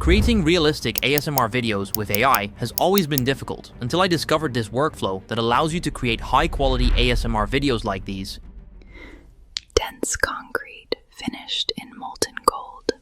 Creating realistic ASMR videos with AI has always been difficult until I discovered this workflow that allows you to create high-quality ASMR videos like these. Dense concrete finished in molten gold.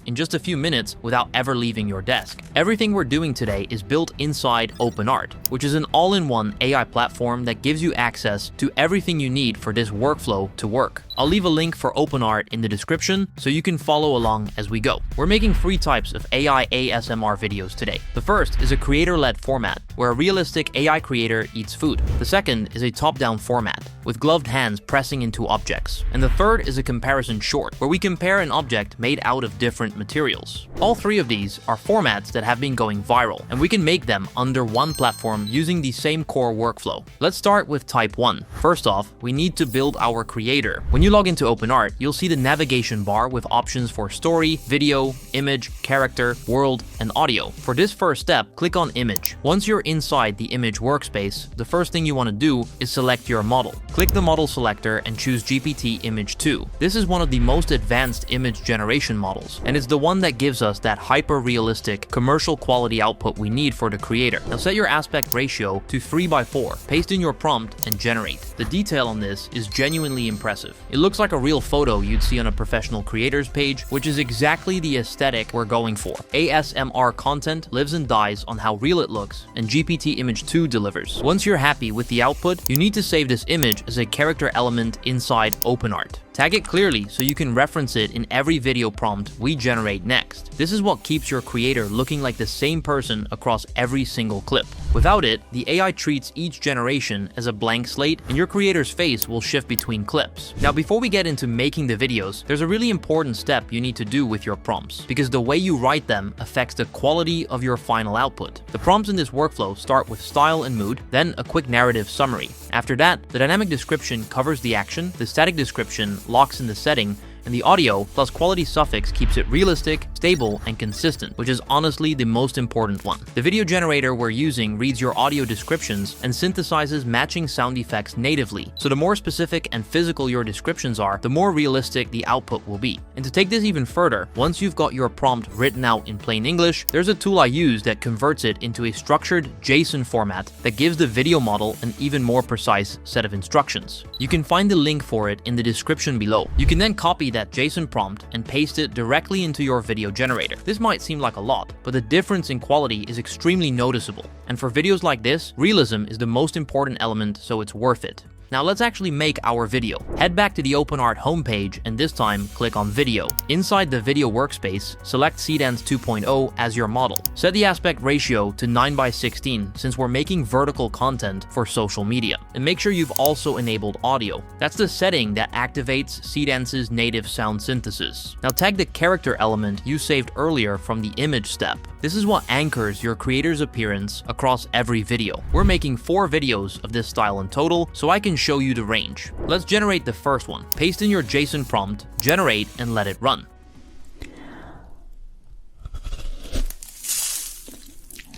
In just a few minutes without ever leaving your desk. Everything we're doing today is built inside OpenArt, which is an all-in-one AI platform that gives you access to everything you need for this workflow to work. I'll leave a link for OpenArt in the description so you can follow along as we go. We're making 3 types of AI ASMR videos today. The first is a creator-led format, where a realistic AI creator eats food. The second is a top-down format, with gloved hands pressing into objects. And the third is a comparison short, where we compare an object made out of different materials. All 3 of these are formats that have been going viral, and we can make them under one platform using the same core workflow. Let's start with type 1. First off, we need to build our creator. When you log into OpenArt, you'll see the navigation bar with options for story, video, image, character, world, and audio. For this first step, click on image. Once you're inside the image workspace, the first thing you want to do is select your model. Click the model selector and choose GPT Image 2. This is one of the most advanced image generation models, and it's the one that gives us that hyper-realistic, commercial quality output we need for the creator. Now set your aspect ratio to 3:4, paste in your prompt, and generate. The detail on this is genuinely impressive. It looks like a real photo you'd see on a professional creator's page, which is exactly the aesthetic we're going for. ASMR content lives and dies on how real it looks, and GPT Image 2 delivers. Once you're happy with the output, you need to save this image as a character element inside OpenArt. Tag it clearly so you can reference it in every video prompt we generate next. This is what keeps your creator looking like the same person across every single clip. Without it, the AI treats each generation as a blank slate, and your creator's face will shift between clips. Now, before we get into making the videos, there's a really important step you need to do with your prompts, because the way you write them affects the quality of your final output. The prompts in this workflow start with style and mood, then a quick narrative summary. After that, the dynamic description covers the action, the static description locks in the setting, and the audio plus quality suffix keeps it realistic, stable, and consistent, which is honestly the most important one. The video generator we're using reads your audio descriptions and synthesizes matching sound effects natively, so the more specific and physical your descriptions are, the more realistic the output will be. And to take this even further, once you've got your prompt written out in plain English, there's a tool I use that converts it into a structured JSON format that gives the video model an even more precise set of instructions. You can find the link for it in the description below. You can then copy that JSON prompt and paste it directly into your video generator. This might seem like a lot, but the difference in quality is extremely noticeable. And for videos like this, realism is the most important element, so it's worth it. Now let's actually make our video. Head back to the OpenArt homepage and this time click on Video. Inside the video workspace, select Seedance 2.0 as your model. Set the aspect ratio to 9:16 since we're making vertical content for social media. And make sure you've also enabled audio. That's the setting that activates Seedance's native sound synthesis. Now tag the character element you saved earlier from the image step. This is what anchors your creator's appearance across every video. We're making 4 videos of this style in total, so I can show you the range. Let's generate the first one. Paste in your JSON prompt, generate, and let it run.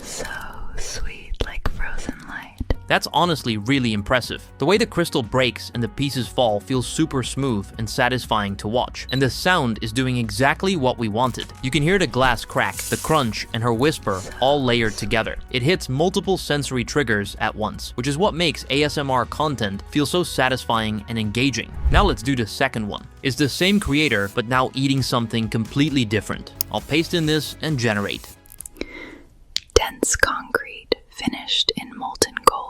So sweet, like frozen light. That's honestly really impressive. The way the crystal breaks and the pieces fall feels super smooth and satisfying to watch, and the sound is doing exactly what we wanted. You can hear the glass crack, the crunch, and her whisper all layered together. It hits multiple sensory triggers at once, which is what makes ASMR content feel so satisfying and engaging. Now let's do the second one. It's the same creator, but now eating something completely different. I'll paste in this and generate. Dense concrete finished in molten gold.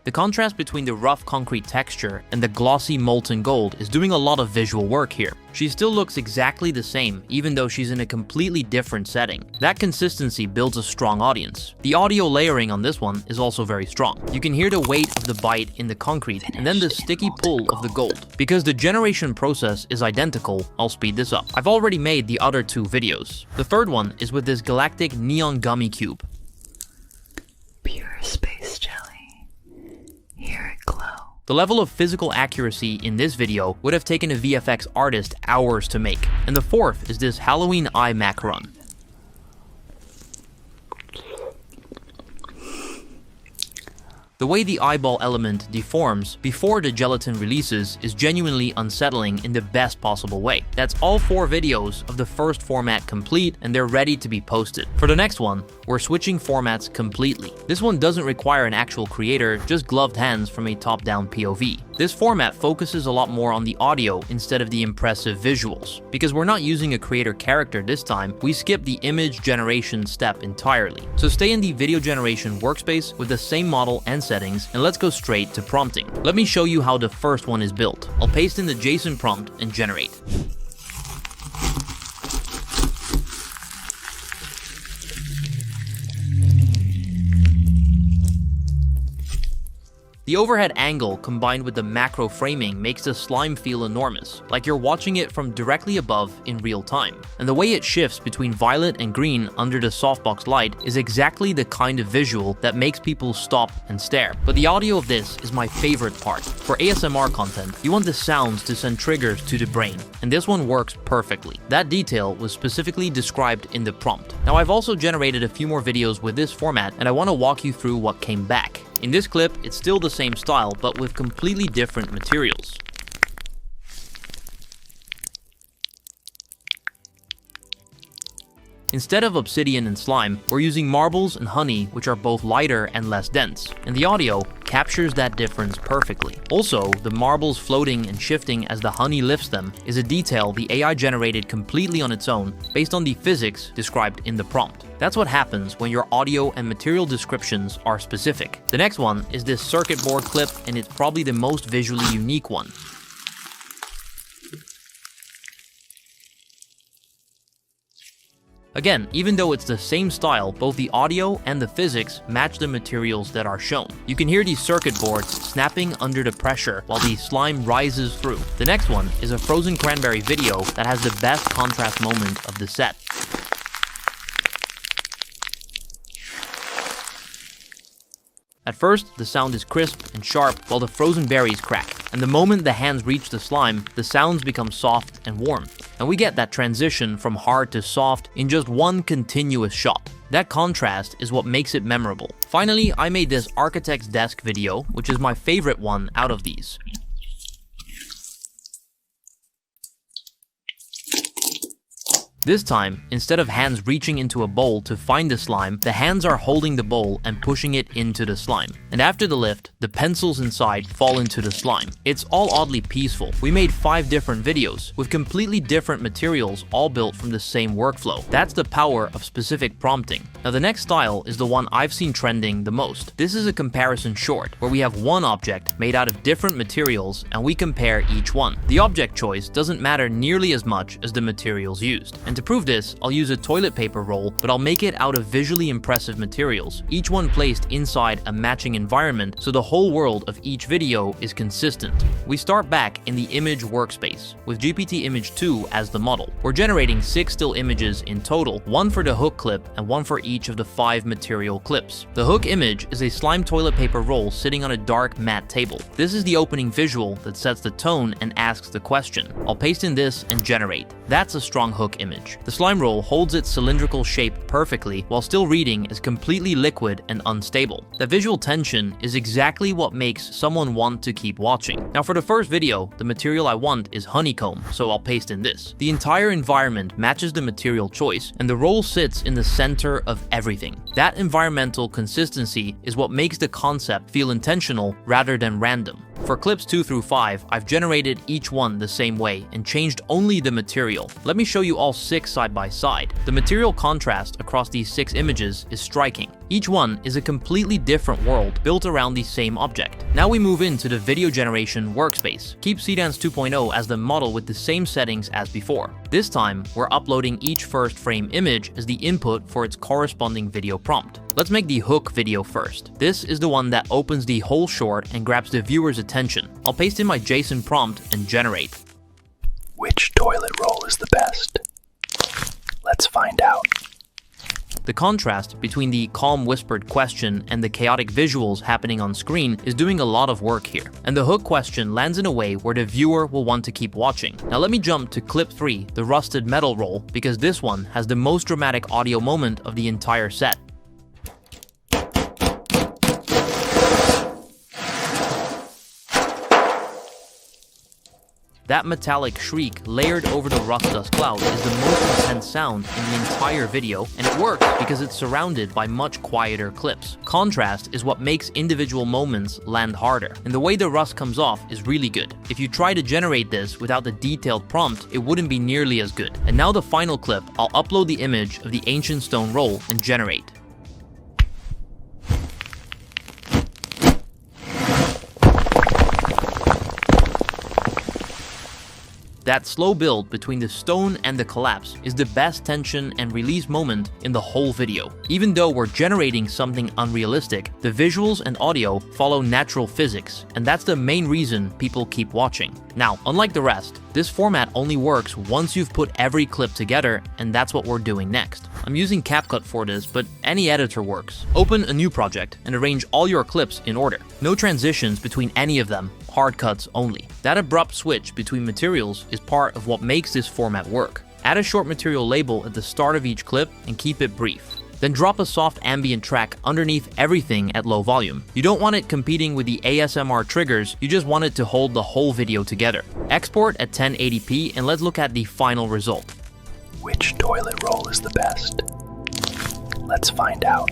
The contrast between the rough concrete texture and the glossy molten gold is doing a lot of visual work here. She still looks exactly the same, even though she's in a completely different setting. That consistency builds a strong audience. The audio layering on this one is also very strong. You can hear the weight of the bite in the concrete and then the sticky pull of the gold. Because the generation process is identical, I'll speed this up. I've already made the other 2 videos. The third one is with this galactic neon gummy cube. Pure space jelly. Hear it glow. The level of physical accuracy in this video would have taken a VFX artist hours to make. And the fourth is this Halloween eye macaron. The way the eyeball element deforms before the gelatin releases is genuinely unsettling in the best possible way. That's all 4 videos of the first format complete, and they're ready to be posted. For the next one, we're switching formats completely. This one doesn't require an actual creator, just gloved hands from a top-down POV. This format focuses a lot more on the audio instead of the impressive visuals. Because we're not using a creator character this time, we skip the image generation step entirely. So stay in the video generation workspace with the same model and settings, and let's go straight to prompting. Let me show you how the first one is built. I'll paste in the JSON prompt and generate. The overhead angle combined with the macro framing makes the slime feel enormous, like you're watching it from directly above in real time. And the way it shifts between violet and green under the softbox light is exactly the kind of visual that makes people stop and stare. But the audio of this is my favorite part. For ASMR content, you want the sounds to send triggers to the brain, and this one works perfectly. That detail was specifically described in the prompt. Now I've also generated a few more videos with this format, and I want to walk you through what came back. In this clip, it's still the same style, but with completely different materials. Instead of obsidian and slime, we're using marbles and honey, which are both lighter and less dense, and the audio captures that difference perfectly. Also, the marbles floating and shifting as the honey lifts them is a detail the AI generated completely on its own based on the physics described in the prompt. That's what happens when your audio and material descriptions are specific. The next one is this circuit board clip, and it's probably the most visually unique one. Again, even though it's the same style, both the audio and the physics match the materials that are shown. You can hear these circuit boards snapping under the pressure while the slime rises through. The next one is a frozen cranberry video that has the best contrast moment of the set. At first, the sound is crisp and sharp while the frozen berries crack, and the moment the hands reach the slime, the sounds become soft and warm. And we get that transition from hard to soft in just one continuous shot. That contrast is what makes it memorable. Finally, I made this architect's desk video, which is my favorite one out of these. This time, instead of hands reaching into a bowl to find the slime, the hands are holding the bowl and pushing it into the slime. And after the lift, the pencils inside fall into the slime. It's all oddly peaceful. We made 5 different videos with completely different materials, all built from the same workflow. That's the power of specific prompting. Now the next style is the one I've seen trending the most. This is a comparison short, where we have one object made out of different materials and we compare each one. The object choice doesn't matter nearly as much as the materials used. And to prove this, I'll use a toilet paper roll, but I'll make it out of visually impressive materials, each one placed inside a matching environment so the whole world of each video is consistent. We start back in the image workspace, with GPT Image 2 as the model. We're generating 6 still images in total, 1 for the hook clip and 1 for each of the 5 material clips. The hook image is a slime toilet paper roll sitting on a dark matte table. This is the opening visual that sets the tone and asks the question. I'll paste in this and generate. That's a strong hook image. The slime roll holds its cylindrical shape perfectly while still reading as completely liquid and unstable. The visual tension is exactly what makes someone want to keep watching. Now for the first video, the material I want is honeycomb, so I'll paste in this. The entire environment matches the material choice, and the roll sits in the center of everything. That environmental consistency is what makes the concept feel intentional rather than random. For clips 2 through 5, I've generated each one the same way and changed only the material. Let me show you all 6 side by side. The material contrast across these 6 images is striking. Each one is a completely different world built around the same object. Now we move into the video generation workspace. Keep Seedance 2.0 as the model with the same settings as before. This time, we're uploading each first frame image as the input for its corresponding video prompt. Let's make the hook video first. This is the one that opens the whole short and grabs the viewer's attention. I'll paste in my JSON prompt and generate. Which toilet roll is the best? Let's find out. The contrast between the calm whispered question and the chaotic visuals happening on screen is doing a lot of work here. And the hook question lands in a way where the viewer will want to keep watching. Now let me jump to clip 3, the rusted metal roll, because this one has the most dramatic audio moment of the entire set. That metallic shriek layered over the rust dust cloud is the most intense sound in the entire video, and it works because it's surrounded by much quieter clips. Contrast is what makes individual moments land harder, and the way the rust comes off is really good. If you try to generate this without the detailed prompt, it wouldn't be nearly as good. And now the final clip, I'll upload the image of the ancient stone roll and generate. That slow build between the stone and the collapse is the best tension and release moment in the whole video. Even though we're generating something unrealistic, the visuals and audio follow natural physics, and that's the main reason people keep watching. Now, unlike the rest, this format only works once you've put every clip together, and that's what we're doing next. I'm using CapCut for this, but any editor works. Open a new project and arrange all your clips in order. No transitions between any of them, hard cuts only. That abrupt switch between materials is part of what makes this format work. Add a short material label at the start of each clip and keep it brief. Then drop a soft ambient track underneath everything at low volume. You don't want it competing with the ASMR triggers, you just want it to hold the whole video together. Export at 1080p and let's look at the final result. Which toilet roll is the best? Let's find out.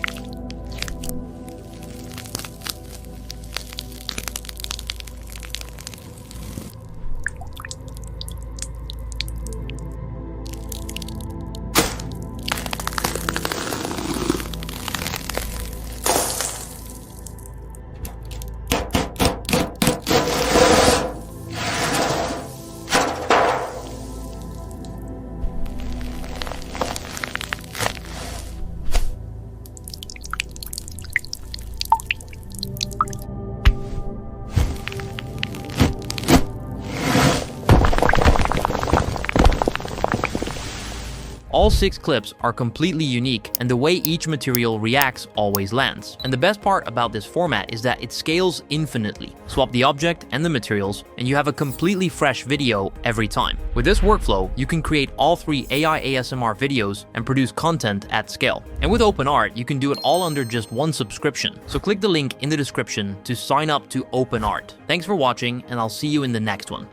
All 6 clips are completely unique, and the way each material reacts always lands. And the best part about this format is that it scales infinitely. Swap the object and the materials, and you have a completely fresh video every time. With this workflow, you can create all 3 AI ASMR videos and produce content at scale. And with OpenArt, you can do it all under just one subscription. So click the link in the description to sign up to OpenArt. Thanks for watching, and I'll see you in the next one.